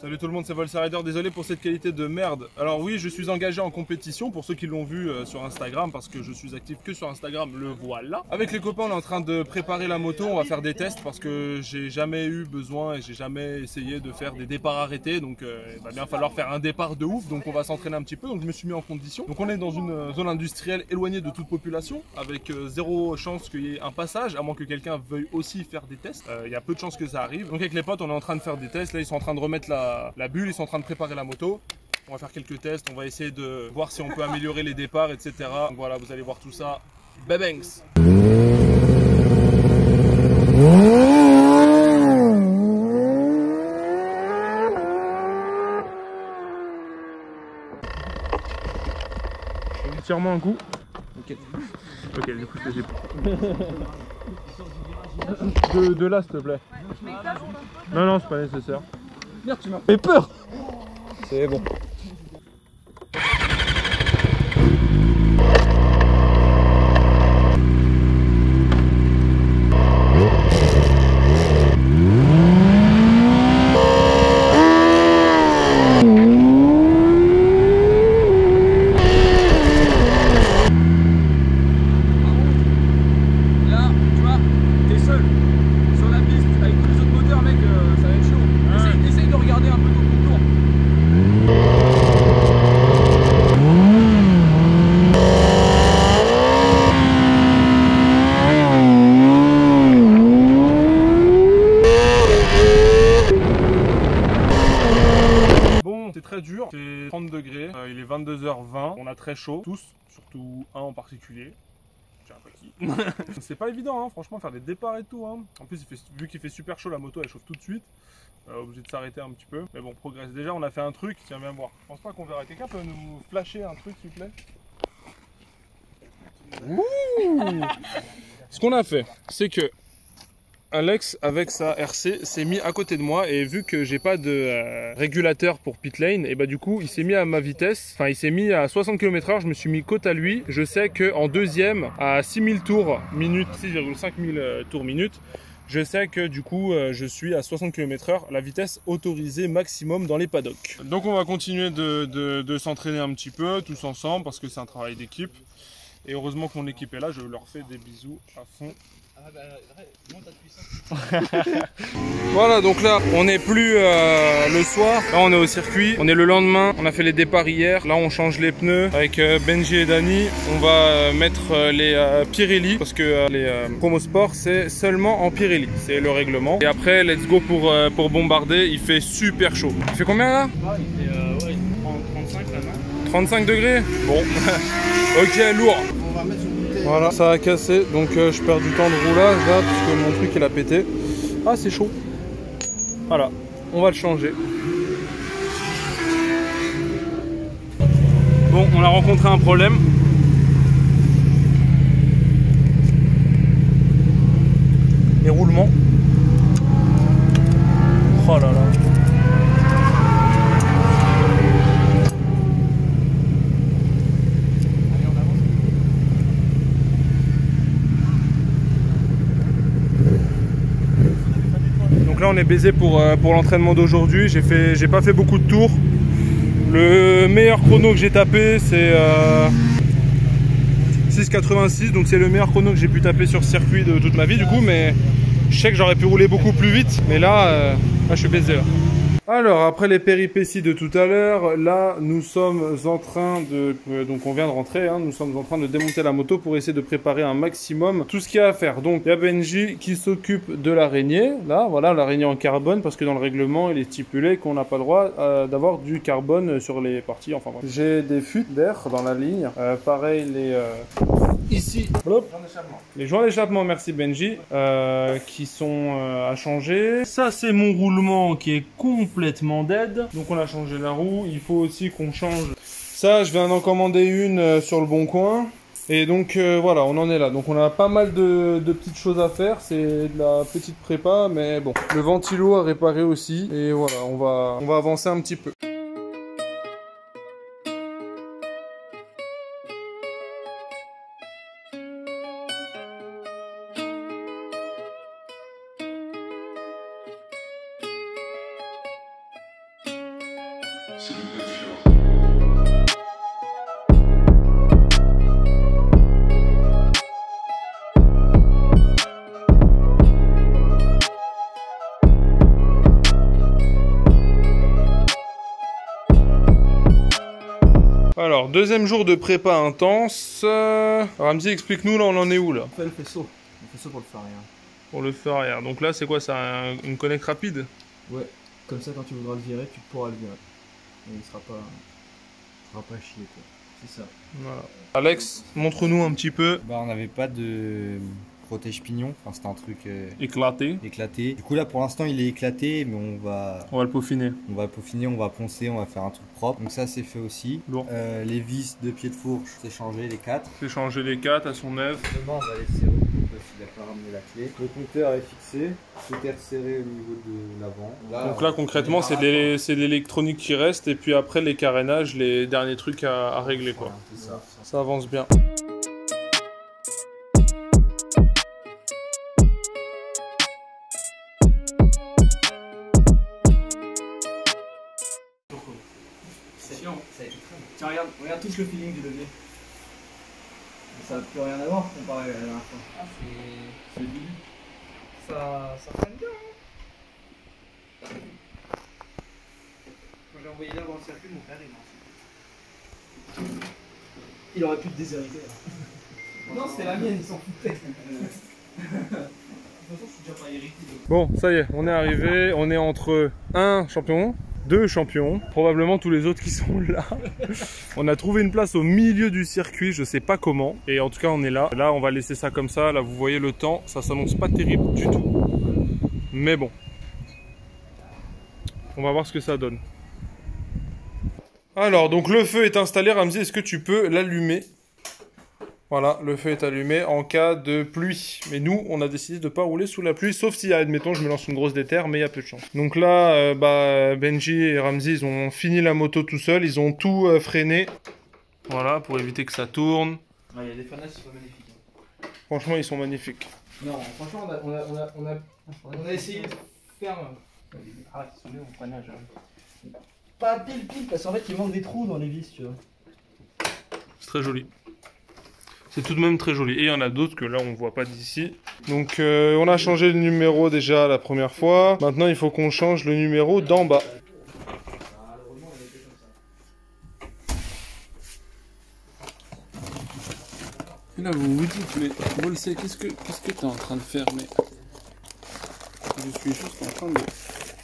Salut tout le monde, c'est Volsarider, désolé pour cette qualité de merde. Alors oui, je suis engagé en compétition, pour ceux qui l'ont vu sur Instagram, parce que je suis actif que sur Instagram, le voilà. Avec les copains, on est en train de préparer la moto, on va faire des tests, parce que j'ai jamais eu besoin et j'ai jamais essayé de faire des départs arrêtés, donc il va bien falloir faire un départ de ouf, donc on va s'entraîner un petit peu, donc je me suis mis en condition. Donc on est dans une zone industrielle éloignée de toute population, avec zéro chance qu'il y ait un passage, à moins que quelqu'un veuille aussi faire des tests. Il y a peu de chances que ça arrive. Donc avec les potes, on est en train de faire des tests, là ils sont en train de remettre la bulle, ils sont en train de préparer la moto. On va faire quelques tests, on va essayer de voir si on peut améliorer les départs, etc. Donc voilà, vous allez voir tout ça. Babanks! Tire-moi un coup. Ok. Ok, du coup j'ai de là, s'il te plaît. Non, non, c'est pas nécessaire. Merde, tu m'as fait peur. C'est bon. Très dur, c'est 30 degrés, il est 22h20, on a très chaud, tous, surtout un en particulier, je sais pas qui. C'est pas évident, hein, franchement, faire des départs et tout. Hein. En plus, vu qu'il fait super chaud, la moto elle chauffe tout de suite, obligé de s'arrêter un petit peu. Mais bon, progresse. Déjà, on a fait un truc, tiens, viens voir. Je pense pas qu'on verra. Quelqu'un peut nous flasher un truc, s'il vous plaît? Ouh. Ce qu'on a fait, c'est que Alex, avec sa RC, s'est mis à côté de moi et vu que j'ai pas de régulateur pour pit lane, et bah du coup il s'est mis à ma vitesse, enfin il s'est mis à 60 km/h, je me suis mis côte à lui. Je sais qu'en deuxième, à 6000 tours minute, 6,5 000 tours minute, je sais que du coup je suis à 60 km/h, la vitesse autorisée maximum dans les paddocks. Donc on va continuer de s'entraîner un petit peu tous ensemble parce que c'est un travail d'équipe. Et heureusement que mon équipe est là, je leur fais des bisous à fond. Voilà, donc là on n'est plus le soir, là on est au circuit, on est le lendemain, on a fait les départs hier, là on change les pneus avec Benji et Dani. On va mettre les Pirelli parce que les Promo Sport c'est seulement en Pirelli, c'est le règlement. Et après let's go pour bombarder, il fait super chaud. Il fait combien là? Il fait ouais, 35 là, non? 35 degrés. Bon, ok, lourd. Voilà, ça a cassé, donc je perds du temps de roulage là, parce que mon truc il a pété. Ah, c'est chaud. Voilà, on va le changer. Bon, on a rencontré un problème. Les roulements. Oh là là. Là on est baisé pour l'entraînement d'aujourd'hui. J'ai pas fait beaucoup de tours. Le meilleur chrono que j'ai tapé c'est 6,86, donc c'est le meilleur chrono que j'ai pu taper sur circuit de toute ma vie du coup, mais je sais que j'aurais pu rouler beaucoup plus vite, mais là je suis baisé là. Alors après les péripéties de tout à l'heure, là nous sommes en train de, donc on vient de rentrer, hein, nous sommes en train de démonter la moto pour essayer de préparer un maximum tout ce qu'il y a à faire. Donc il y a Benji qui s'occupe de l'araignée, là voilà l'araignée en carbone, parce que dans le règlement il est stipulé qu'on n'a pas le droit d'avoir du carbone sur les parties, enfin bref. J'ai des fuites d'air dans la ligne, pareil ici, les joints d'échappement, merci Benji, qui sont à changer. Ça c'est mon roulement qui est complètement dead, donc on a changé la roue. Il faut aussi qu'on change ça, je viens d'en commander une sur le bon coin. Et donc voilà, on en est là. Donc on a pas mal de petites choses à faire, c'est de la petite prépa, mais bon. Le ventilo à réparer aussi, et voilà, on va avancer un petit peu. c'est une nature. Alors, deuxième jour de prépa intense. Ramzi, explique-nous, là, on en est où, là? On fait le faisceau. Le faisceau pour le faire rien. Pour le faire arrière. Donc là, c'est quoi? C'est une connect rapide? Ouais. Comme ça, quand tu voudras le virer, tu pourras le virer. Et il sera pas chier, quoi. C'est ça. Voilà. Alex, montre-nous un petit peu. Bah, on n'avait pas de protège pignon, enfin c'était un truc Éclaté. éclaté. Du coup là pour l'instant il est éclaté, mais on va le peaufiner. on va poncer, on va faire un truc propre. Donc ça c'est fait aussi. Lourd. Les vis de pied de fourche, c'est changé les 4. C'est changer les 4 à son neuf. Demain on va laisser parce qu'il a pas ramené la clé. Le compteur est fixé, tout est resserré au niveau de l'avant. Donc là concrètement c'est l'électronique qui reste et puis après les carénages, les derniers trucs à régler quoi. Voilà, c'est ça. Ça avance bien. Tiens, regarde tous le feeling du levier. Ça n'a plus rien à voir comparé à la dernière fois. Ah, c'est du ça freine bien, hein. Quand j'ai envoyé là dans le circuit, mon père il aurait pu te déshériter là. Non, c'était la mienne, il s'en foutait. De toute façon, je suis déjà pas hérité. Bon, ça y est, on est arrivé. On est entre un champion, 2 champions, probablement tous les autres qui sont là. On a trouvé une place au milieu du circuit, je sais pas comment. Et en tout cas, on est là. Là, on va laisser ça comme ça. Là, vous voyez le temps, ça s'annonce pas terrible du tout. Mais bon. On va voir ce que ça donne. Alors, donc le feu est installé. Ramzi, est-ce que tu peux l'allumer? Voilà, le feu est allumé en cas de pluie. Mais nous, on a décidé de ne pas rouler sous la pluie, sauf si, admettons, je me lance une grosse déterre, mais il y a peu de chance. Donc là, Benji et Ramzi, ils ont fini la moto tout seuls, ils ont tout freiné. Voilà, pour éviter que ça tourne. Il y a des freinages qui sont magnifiques. Franchement, ils sont magnifiques. Non, franchement, on a essayé de faire... Arrête, ils sont nés en freinage. Pas pile, parce qu'en fait, il manque des trous dans les vis, tu vois. C'est très joli. C'est tout de même très joli. Et il y en a d'autres que là, on ne voit pas d'ici. Donc, on a changé le numéro déjà la première fois. Maintenant, il faut qu'on change le numéro d'en bas. Et là, vous vous dites, mais Bolsé, qu'est-ce que tu es en train de faire? Mais je suis juste en train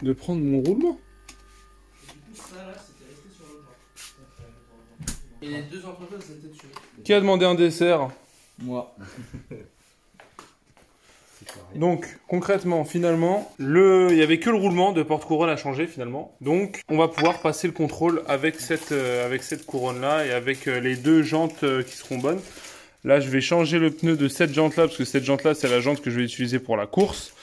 de prendre mon roulement. Et les deux entreprises étaient dessus. Qui a demandé un dessert? Moi. Donc, concrètement, finalement, il n'y avait que le roulement de porte-couronne à changer, finalement. Donc, on va pouvoir passer le contrôle avec cette couronne-là et avec les 2 jantes qui seront bonnes. Là, je vais changer le pneu de cette jante-là, parce que cette jante-là, c'est la jante que je vais utiliser pour la course.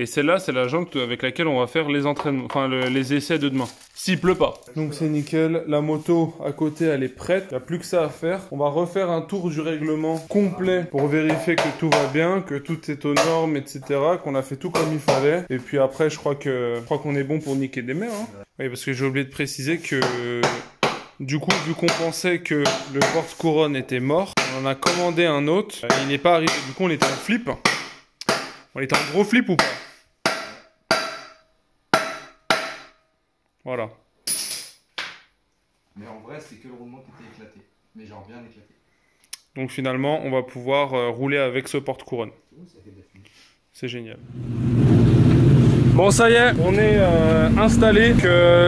Et celle-là, c'est la jante avec laquelle on va faire les entraînements, enfin les essais de demain. S'il pleut pas. Donc c'est nickel. La moto à côté, elle est prête. Il n'y a plus que ça à faire. On va refaire un tour du règlement complet pour vérifier que tout va bien, que tout est aux normes, etc. Qu'on a fait tout comme il fallait. Et puis après, je crois qu'on est bon pour niquer des mers. Hein. Oui, parce que j'ai oublié de préciser que du coup, vu qu'on pensait que le porte-couronne était mort, on en a commandé un autre. Il n'est pas arrivé. Du coup, on était en flip. On était en gros flip ou pas? Voilà. Mais en vrai, c'est que le roulement qui était éclaté. Mais genre bien éclaté. Donc finalement, on va pouvoir rouler avec ce porte-couronne. C'est génial. Bon, ça y est, on est installé.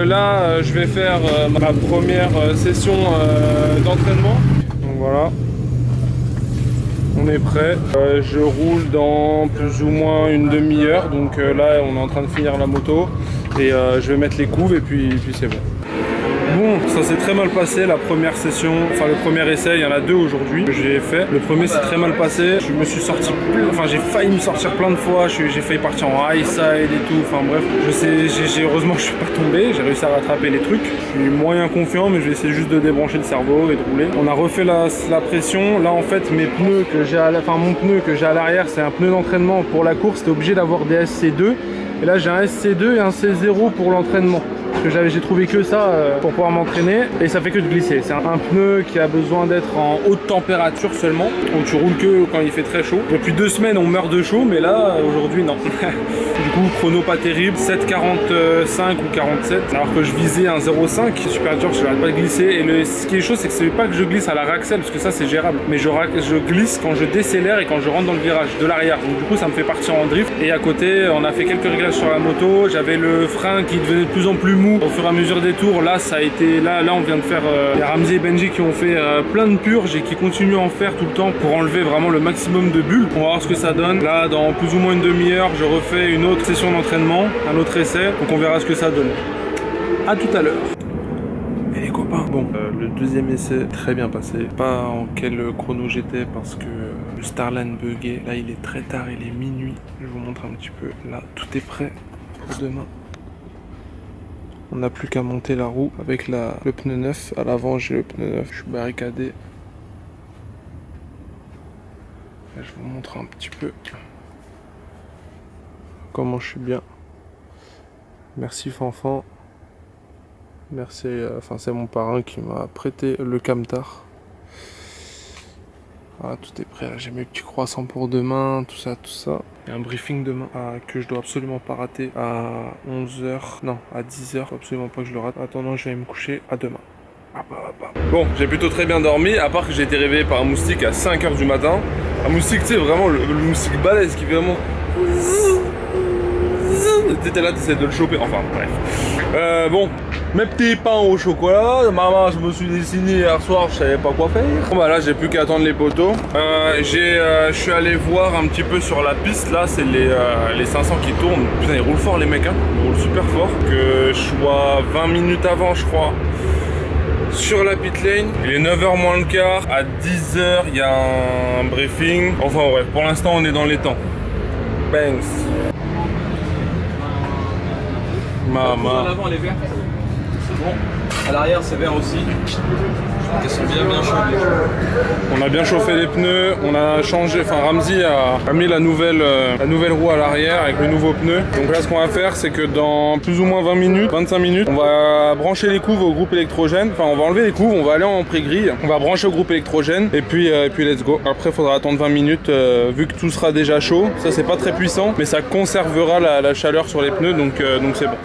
Là, je vais faire ma première session d'entraînement. Donc voilà. On est prêt. Je roule dans plus ou moins une demi-heure. Donc là, on est en train de finir la moto. Et je vais mettre les couves et puis c'est bon. Bon, ça s'est très mal passé la première session, enfin le premier essai, il y en a 2 aujourd'hui que j'ai fait. Le premier s'est très mal passé, je me suis sorti, enfin j'ai failli me sortir plein de fois, j'ai failli partir en high side et tout, enfin bref. Heureusement je suis pas tombé, j'ai réussi à rattraper les trucs. Je suis moyen confiant, mais je vais essayer juste de débrancher le cerveau et de rouler. On a refait la pression, là en fait mes pneus que j'ai mon pneu que j'ai à l'arrière, c'est un pneu d'entraînement pour la course, t'es obligé d'avoir des SC2. Et là j'ai un SC2 et un C0 pour l'entraînement. Parce que j'ai trouvé que ça pour pouvoir m'entraîner et ça fait que de glisser. C'est un pneu qui a besoin d'être en haute température seulement. Donc tu roules que quand il fait très chaud. Depuis 2 semaines on meurt de chaud, mais là aujourd'hui non. Du coup chrono pas terrible, 7,45 ou 47. Alors que je visais un 0,5, super dur, je n'arrête pas de glisser. Et ce qui est chaud, c'est que c'est pas que je glisse à la Raxel, parce que ça c'est gérable. Mais je glisse quand je décélère et quand je rentre dans le virage de l'arrière. Donc du coup ça me fait partir en drift. Et à côté on a fait quelques réglages sur la moto. J'avais le frein qui devenait de plus en plus mou au fur et à mesure des tours. Là ça a été, là on vient de faire, il y a Ramzi et Benji qui ont fait plein de purges et qui continuent à en faire tout le temps pour enlever vraiment le maximum de bulles. On va voir ce que ça donne. Là dans plus ou moins une demi-heure je refais une autre session d'entraînement, un autre essai. Donc on verra ce que ça donne. À tout à l'heure. Et les copains, bon, le deuxième essai très bien passé. Pas en quel chrono j'étais parce que le Starline buguait. Là il est très tard, il est minuit. Je vous montre un petit peu. Là tout est prêt pour demain. On n'a plus qu'à monter la roue avec le pneu neuf. À l'avant j'ai le pneu neuf, je suis barricadé. Là, je vous montre un petit peu comment je suis bien. Merci Fanfan. Merci, enfin c'est mon parrain qui m'a prêté le camtar. Voilà, tout est prêt. J'ai mes petits croissants pour demain, tout ça, tout ça. Il y a un briefing demain que je dois absolument pas rater à 11h, non, à 10h. Faut absolument pas que je le rate. Attendant, je vais me coucher. À demain. Bon, j'ai plutôt très bien dormi, à part que j'ai été réveillé par un moustique à 5h du matin. Un moustique, tu sais, vraiment le moustique balèze qui fait vraiment... T'étais là, t'essaies de le choper, enfin bref. Bon, mes petits pains au chocolat, maman, je me suis dessiné hier soir, je savais pas quoi faire. Bon bah là, j'ai plus qu'à attendre les poteaux. Je suis allé voir un petit peu sur la piste, là, c'est les 500 qui tournent. Putain, ils roulent fort les mecs, hein, ils roulent super fort. Que je sois 20 minutes avant, je crois, sur la pit lane. Il est 9h moins le quart, à 10h, il y a un briefing. Enfin bref, pour l'instant, on est dans les temps. Banks. Maman. À l'avant elle est verte, c'est bon. À l'arrière c'est vert aussi. Elles sont bien chauffées. On a bien chauffé les pneus, on a changé, enfin Ramzi a mis la nouvelle roue à l'arrière avec le nouveau pneu. Donc là ce qu'on va faire c'est que dans plus ou moins 20 minutes, 25 minutes, on va brancher les couves au groupe électrogène. Enfin on va enlever les couves, on va aller en pré-grille, on va brancher au groupe électrogène et puis let's go. Après il faudra attendre 20 minutes vu que tout sera déjà chaud. Ça c'est pas très puissant mais ça conservera la chaleur sur les pneus donc c'est bon.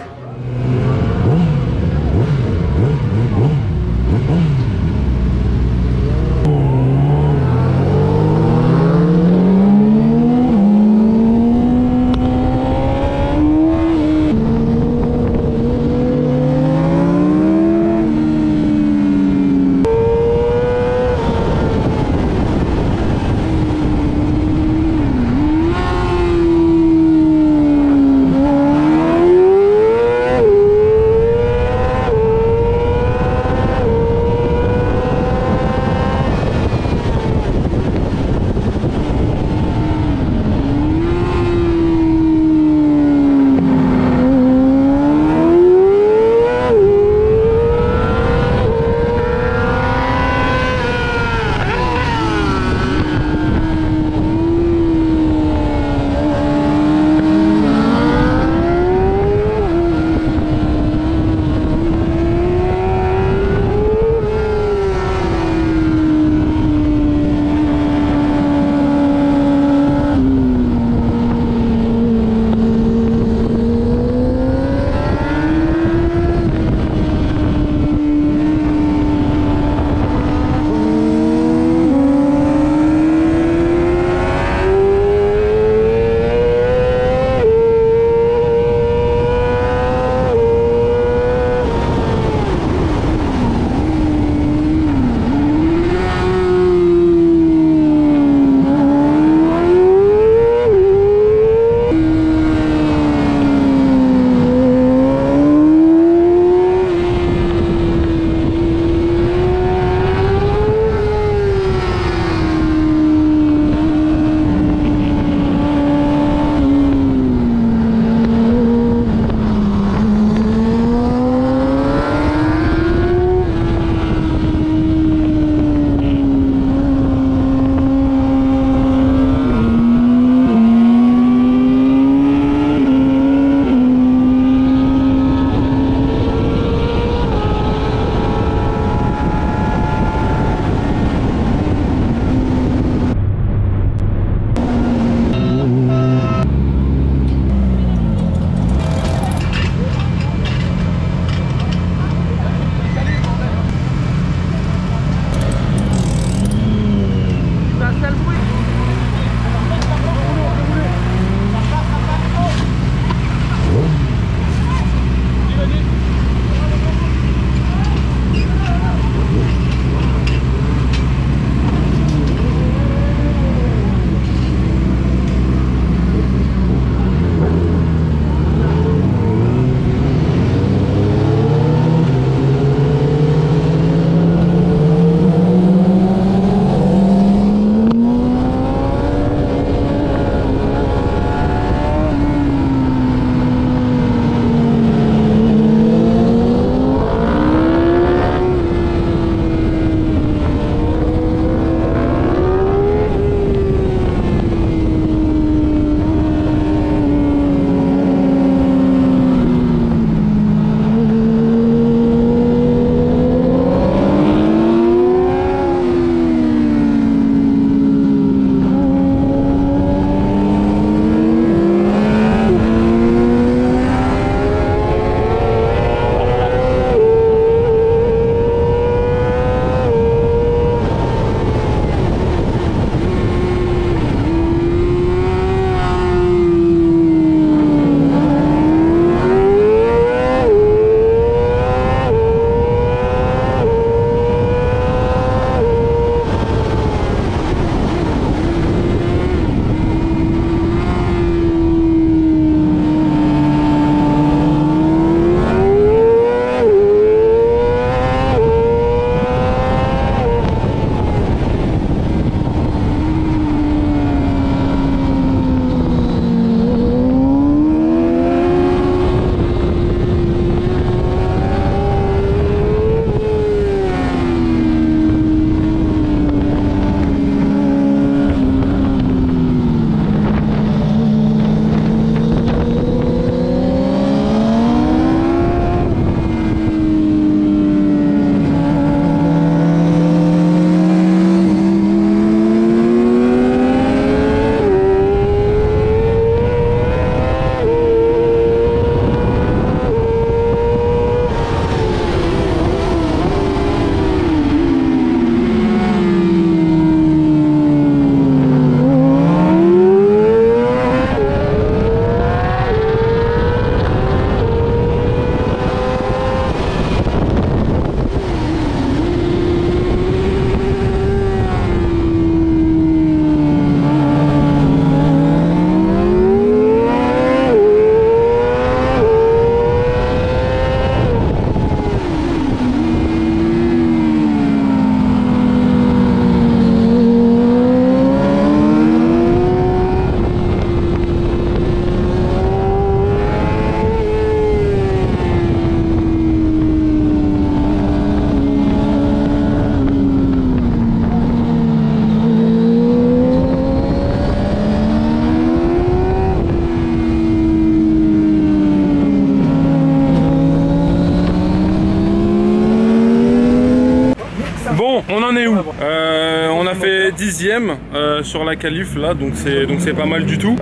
on en est où? On a fait 10e sur la qualif là, donc c'est pas mal du tout.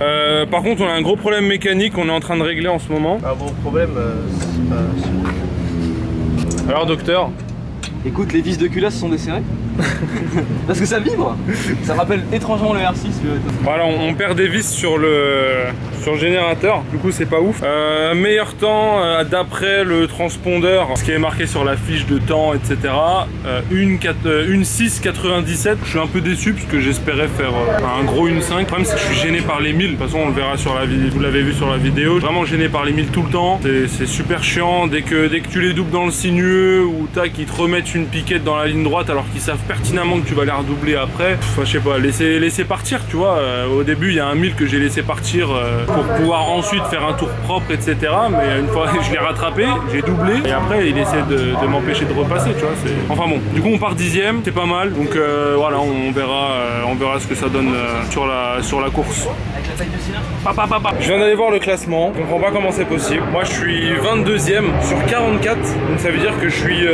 Par contre, on a un gros problème mécanique qu'on est en train de régler en ce moment. Un gros problème, Alors docteur? Écoute, les vis de culasse sont desserrées. Parce que ça vibre. Ça rappelle étrangement le R6. Voilà, on perd des vis sur le générateur, du coup c'est pas ouf. Meilleur temps d'après le transpondeur, ce qui est marqué sur la fiche de temps, etc. Une 6,97. Je suis un peu déçu parce que j'espérais faire un gros 1,5. Le problème c'est que je suis gêné par les 1000. De toute façon on le verra sur la vidéo, vous l'avez vu sur la vidéo. Vraiment gêné par les 1000 tout le temps. C'est super chiant dès que tu les doubles dans le sinueux ou tac, ils te remettent une piquette dans la ligne droite alors qu'ils savent pertinemment que tu vas les redoubler après. Enfin, je sais pas, laisser partir, tu vois. Au début il y a un 1000 que j'ai laissé partir pour pouvoir ensuite faire un tour propre, etc. Mais une fois je l'ai rattrapé, j'ai doublé et après il essaie de m'empêcher de repasser, tu vois. Enfin bon, du coup on part 10e, c'est pas mal. Donc voilà, on verra ce que ça donne sur la course. Avec la taille de cylindre. Je viens d'aller voir le classement, je comprends pas comment c'est possible. Moi je suis 22e sur 44, donc ça veut dire que je suis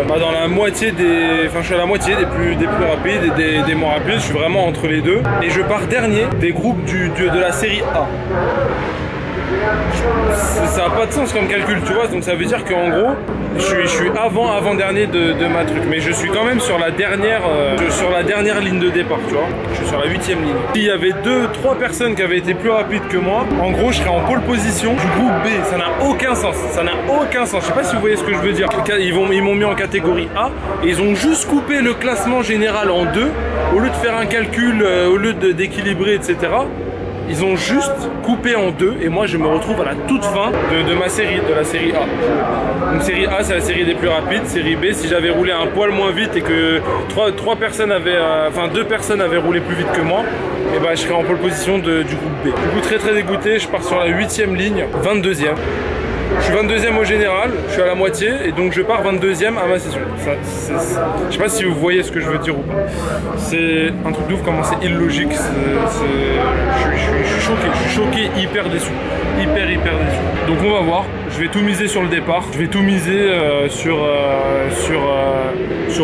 dans la moitié des... Enfin je suis à la moitié des plus rapides et des moins rapides, je suis vraiment entre les deux. Et je pars dernier des groupes de la série A. Ça n'a pas de sens comme calcul, tu vois, donc ça veut dire qu'en gros je suis avant-dernier de ma truc, mais je suis quand même sur la dernière ligne de départ, tu vois. Je suis sur la 8e ligne. S'il y avait 2-3 personnes qui avaient été plus rapides que moi, en gros je serais en pole position du groupe B. Ça n'a aucun sens, ça n'a aucun sens. Je sais pas si vous voyez ce que je veux dire. Ils m'ont mis en catégorie A et ils ont juste coupé le classement général en deux. Au lieu de faire un calcul, au lieu d'équilibrer, etc. Ils ont juste coupé en deux et moi je me retrouve à la toute fin de ma série, de la série A. Donc série A c'est la série des plus rapides, série B si j'avais roulé un poil moins vite et que deux personnes avaient roulé plus vite que moi, et bah je serais en pole position du groupe B. Du coup très dégoûté, je pars sur la 8e ligne, 22e. Je suis 22e au général, je suis à la moitié et donc je pars 22e à ma session. Je sais pas si vous voyez ce que je veux dire ou pas. C'est un truc de ouf comment c'est illogique. Je suis choqué, hyper déçu. Hyper déçu. Donc on va voir, je vais tout miser sur le départ. Je vais tout miser sur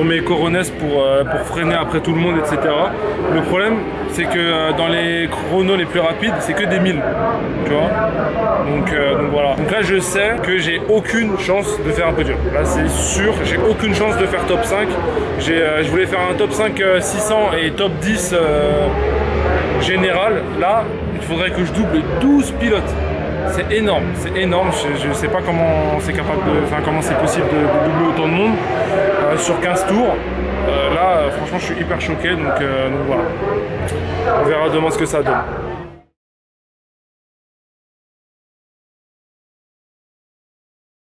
mes coronesses pour freiner après tout le monde, etc. Le problème c'est que dans les chronos les plus rapides, c'est que des 1000. Tu vois, donc voilà. Donc là je sais que j'ai aucune chance de faire un podium. Là c'est sûr, j'ai aucune chance de faire top 5. Je voulais faire un top 5 600 et top 10 général. Là il faudrait que je double 12 pilotes. C'est énorme, je sais pas comment c'est comment c'est possible de doubler autant de monde sur 15 tours. Là franchement je suis hyper choqué, donc voilà. On verra demain ce que ça donne.